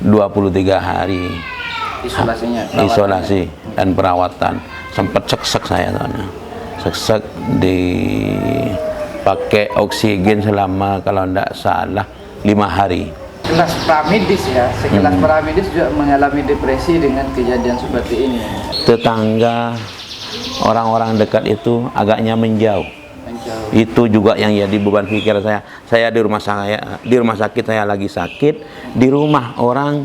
23 hari isolasi dan perawatan. Sempat seksek saya soalnya, seksek dipakai oksigen selama kalau tidak salah 5 hari. Sekilas pramedis ya, sekilas pramedis juga mengalami depresi dengan kejadian seperti ini. Tetangga, orang-orang dekat itu agaknya menjauh. Itu juga yang jadi beban pikir saya. Saya di rumah sakit saya lagi sakit, di rumah orang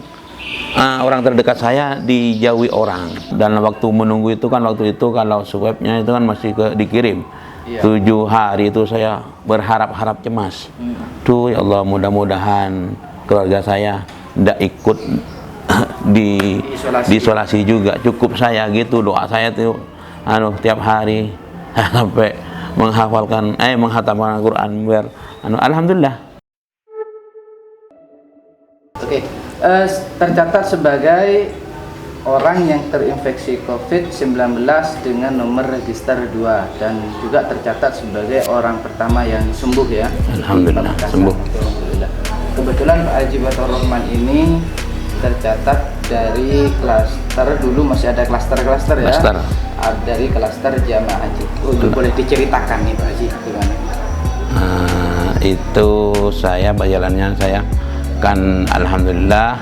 terdekat saya dijauhi orang. Dan waktu menunggu itu kan, waktu itu kalau swabnya itu kan masih dikirim. 7 hari itu saya berharap-harap cemas. Tuh ya Allah, mudah-mudahan keluarga saya tidak ikut diisolasi juga. Cukup saya gitu, doa saya tuh tiap hari sampai menghatamkan Al-Quran biar alhamdulillah. Oke, tercatat sebagai orang yang terinfeksi COVID-19 dengan nomor register 2 dan juga tercatat sebagai orang pertama yang sembuh ya. Alhamdulillah sembuh. Alhamdulillah. Kebetulan Pak Haji Batur Rahman ini tercatat dari klaster, dulu masih ada klaster-klaster ya. Dari klaster jamaah haji. Boleh diceritakan nih Pak Haji gimana? Itu saya berjalannya saya kan alhamdulillah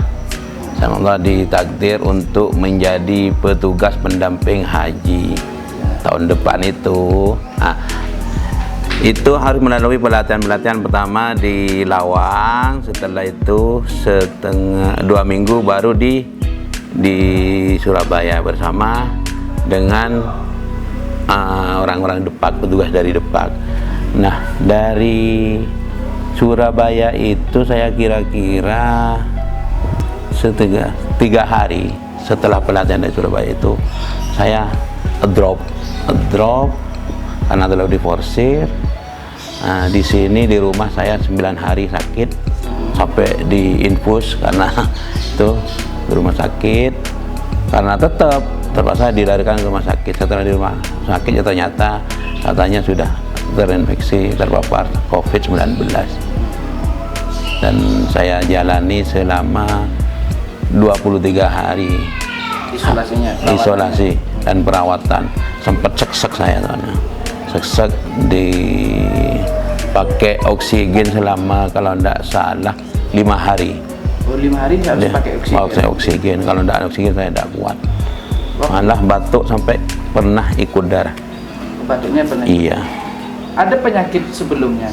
sama Allah ditakdir untuk menjadi petugas pendamping haji tahun depan itu. Itu harus melalui pelatihan pertama di Lawang, setelah itu 2 minggu baru di Surabaya bersama dengan orang-orang Depak, petugas dari Depak. Nah, dari Surabaya itu saya kira-kira 3 hari setelah pelatihan dari Surabaya itu saya drop karena terlalu diforsir. Di sini di rumah saya 9 hari sakit sampai diinfus karena itu di rumah sakit, karena tetap terpaksa dilarikan ke rumah sakit. Setelah di rumah sakit ya ternyata katanya sudah terinfeksi, terpapar COVID-19, dan saya jalani selama 23 hari isolasi dan perawatan. Sempat seksek saya soalnya, seksek dipakai oksigen selama kalau tidak salah 5 hari. 5 hari harus pakai oksigen. Kalau tidak ada oksigen saya tidak kuat. Malah batuk sampai pernah ikut darah. Batuknya pernah? Iya. Ada penyakit sebelumnya?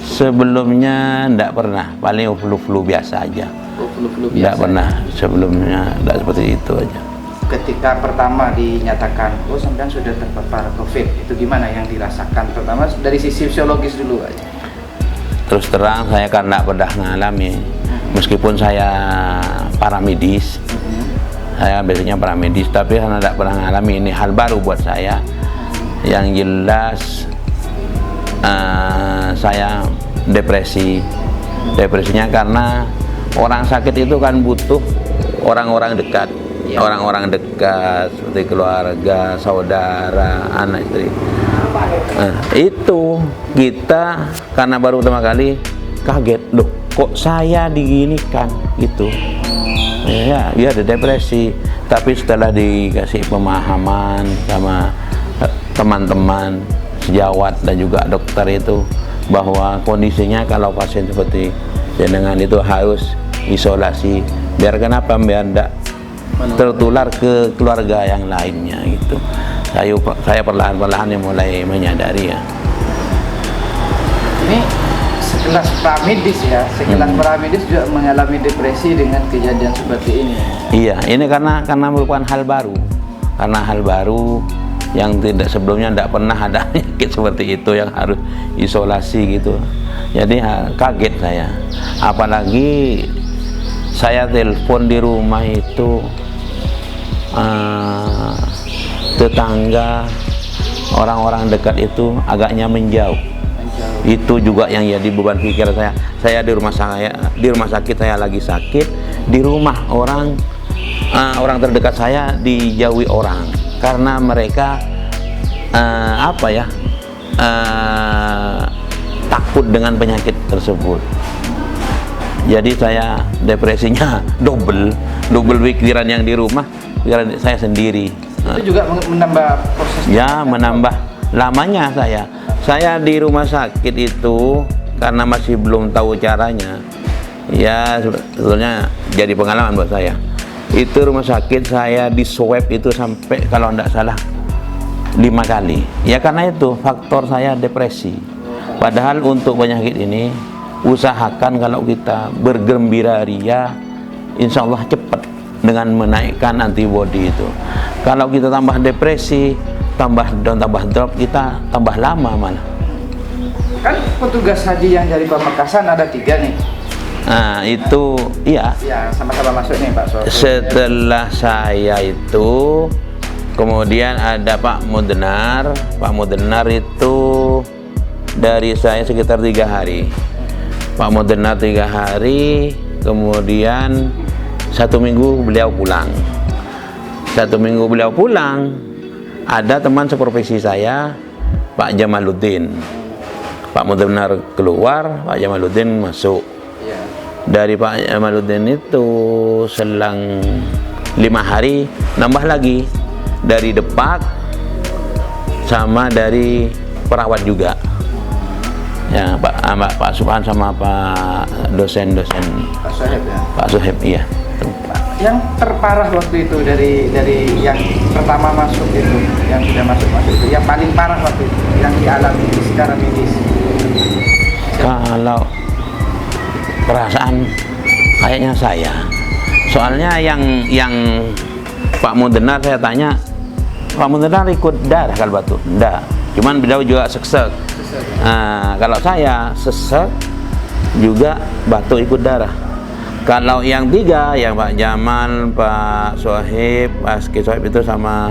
Sebelumnya tidak pernah, paling flu biasa aja. Flu biasa. Tidak pernah sebelumnya, tidak seperti itu aja. Ketika pertama dinyatakan, sampean sudah terpapar COVID, itu gimana yang dirasakan? Pertama dari sisi fisiologis dulu aja. Terus terang saya kan tidak pernah mengalami, meskipun saya paramedis, saya biasanya paramedis, tapi karena tidak pernah mengalami, ini hal baru buat saya. Yang jelas saya depresinya karena orang sakit itu kan butuh orang-orang dekat, orang-orang dekat seperti keluarga, saudara, anak, istri. Itu kita karena baru pertama kali kaget, loh kok saya diginikan gitu. Ya ada depresi, tapi setelah dikasih pemahaman sama teman-teman sejawat dan juga dokter itu bahwa kondisinya kalau pasien seperti jenengan itu harus isolasi, biar kenapa, biar tidak tertular ke keluarga yang lainnya gitu. Saya perlahan-perlahan mulai menyadari ya. Ini sekilas pramedis ya, sekilas pramedis juga mengalami depresi dengan kejadian seperti ini. Iya, ini karena merupakan hal baru, yang sebelumnya tidak pernah ada penyakit seperti itu yang harus isolasi gitu. Jadi kaget saya, apalagi saya telepon di rumah itu tetangga, orang-orang dekat itu agaknya menjauh. Itu juga yang jadi beban pikir saya. Saya di rumah sakit saya lagi sakit, di rumah orang terdekat saya dijauhi orang karena mereka takut dengan penyakit tersebut. Jadi saya depresinya double pikiran yang di rumah, pikiran saya sendiri. Itu juga menambah proses. Ya, menambah lamanya saya. Saya di rumah sakit itu karena masih belum tahu caranya. Ya, sebetulnya jadi pengalaman buat saya. Itu rumah sakit saya di swab itu sampai kalau tidak salah 5 kali. Ya karena itu faktor saya depresi. Padahal untuk penyakit ini usahakan kalau kita bergembira ria, insya Allah cepat dengan menaikkan antibodi itu. Kalau kita tambah depresi, tambah down, tambah drop, kita tambah lama malah. Kan petugas haji yang dari Pamekasan ada 3 nih. Nah itu iya. Ya sama-sama masuk nih Pak Sofi. Setelah saya itu kemudian ada Pak Mudenar. Pak Mudenar itu dari saya sekitar 3 hari. Pak Mudenar 3 hari, kemudian 1 minggu beliau pulang. 1 minggu beliau pulang, ada teman seprofesi saya, Pak Jamaluddin. Pak Mudenar keluar, Pak Jamaluddin masuk. Dari Pak Jamaluddin itu selang 5 hari nambah lagi dari Depak sama dari perawat juga ya, Pak Subhan sama Pak dosen Pak Soheb ya. Pak Soheb, iya. Yang terparah waktu itu dari yang pertama masuk itu, yang sudah masuk itu, yang paling parah waktu itu yang dialami secara medis. Kalau perasaan kayaknya saya, soalnya yang Pak Mudenar saya tanya, Pak Mudenar ikut darah kalau batu? Enggak, cuman beliau juga sesek. Nah, kalau saya sesek juga batuk ikut darah. Kalau yang 3, yang Pak Jamal, Pak Sohib, Pak Sohib itu sama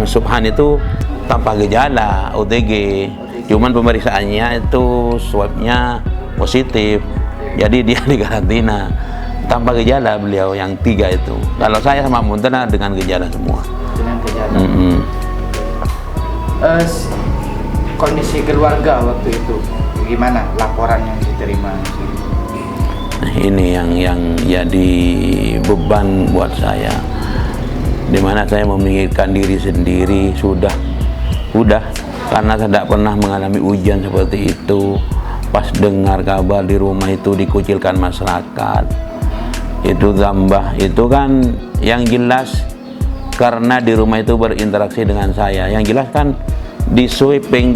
Subhan itu tanpa gejala OTG, cuman pemeriksaannya itu swabnya positif, jadi dia di karantina tanpa gejala. Beliau yang 3 itu. Kalau saya sama Muntena dengan gejala semua. Dengan gejala. Kondisi keluarga waktu itu gimana laporan yang diterima? Nah, ini yang jadi beban buat saya, dimana saya memikirkan diri sendiri sudah karena saya tidak pernah mengalami ujian seperti itu. Pas dengar kabar di rumah itu dikucilkan masyarakat, itu tambah itu kan yang jelas karena di rumah itu berinteraksi dengan saya. Yang jelas kan di sweeping,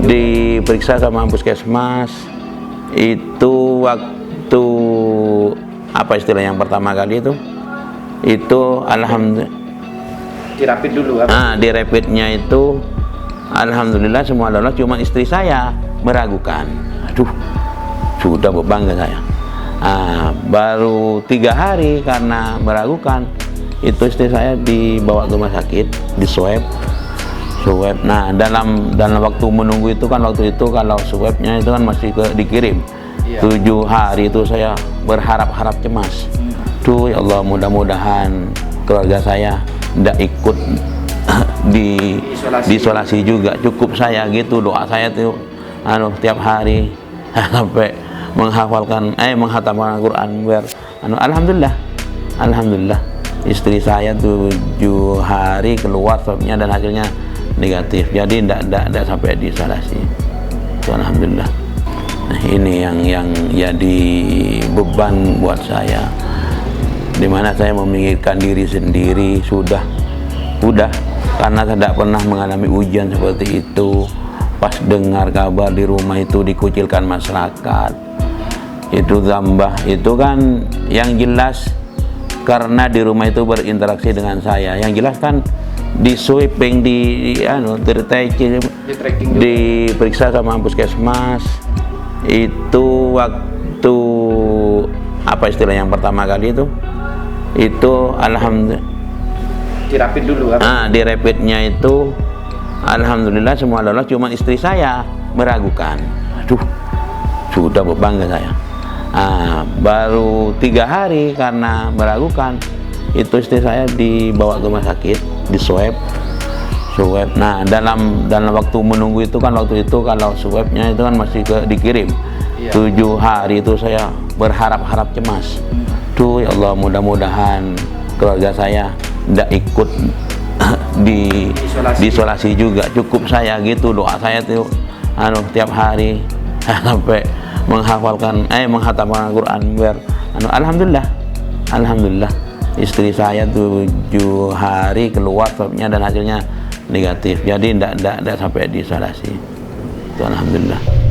diperiksa sama puskesmas. Itu waktu apa istilah yang pertama kali itu alhamdulillah dirapid dulu apa? Di rapidnya itu alhamdulillah semua lolos, cuma istri saya meragukan. Aduh, sudah berbangga saya. Baru 3 hari karena meragukan, itu istri saya dibawa ke rumah sakit, di swab. Nah, dalam waktu menunggu itu kan, waktu itu kalau swabnya itu kan masih dikirim 7 hari, itu saya berharap-harap cemas. Tuh ya Allah, mudah-mudahan keluarga saya tidak ikut di isolasi juga, cukup saya gitu. Doa saya tuh tiap hari sampai menghatamkan Al-Quran biar alhamdulillah istri saya 7 hari keluar swabnya dan hasilnya negatif, jadi tidak sampai diisolasi. Alhamdulillah. Nah, ini yang jadi beban buat saya, dimana saya memikirkan diri sendiri sudah karena saya tidak pernah mengalami ujian seperti itu. Pas dengar kabar di rumah itu dikucilkan masyarakat, itu tambah itu kan yang jelas karena di rumah itu berinteraksi dengan saya. Yang jelas kan di sweeping, diperiksa sama puskesmas. Itu waktu apa istilah yang pertama kali itu alhamdulillah dirapid dulu apa? Di rapidnya itu alhamdulillah semua lolos, cuma istri saya meragukan. Aduh, sudah berbangga saya. Baru 3 hari karena meragukan, itu istri saya dibawa ke rumah sakit, di swab. swab. Nah, dalam waktu menunggu itu kan, waktu itu kalau swabnya itu kan masih dikirim. Iya. 7 hari itu saya berharap-harap cemas. Tuh ya Allah, mudah-mudahan keluarga saya tidak ikut diisolasi juga, cukup saya gitu. Doa saya tuh tiap hari sampai menghafalkan menghatamkan Al-Quran biar alhamdulillah istri saya 7 hari keluar swabnya dan hasilnya negatif, jadi tidak sampai diisolasi itu, alhamdulillah.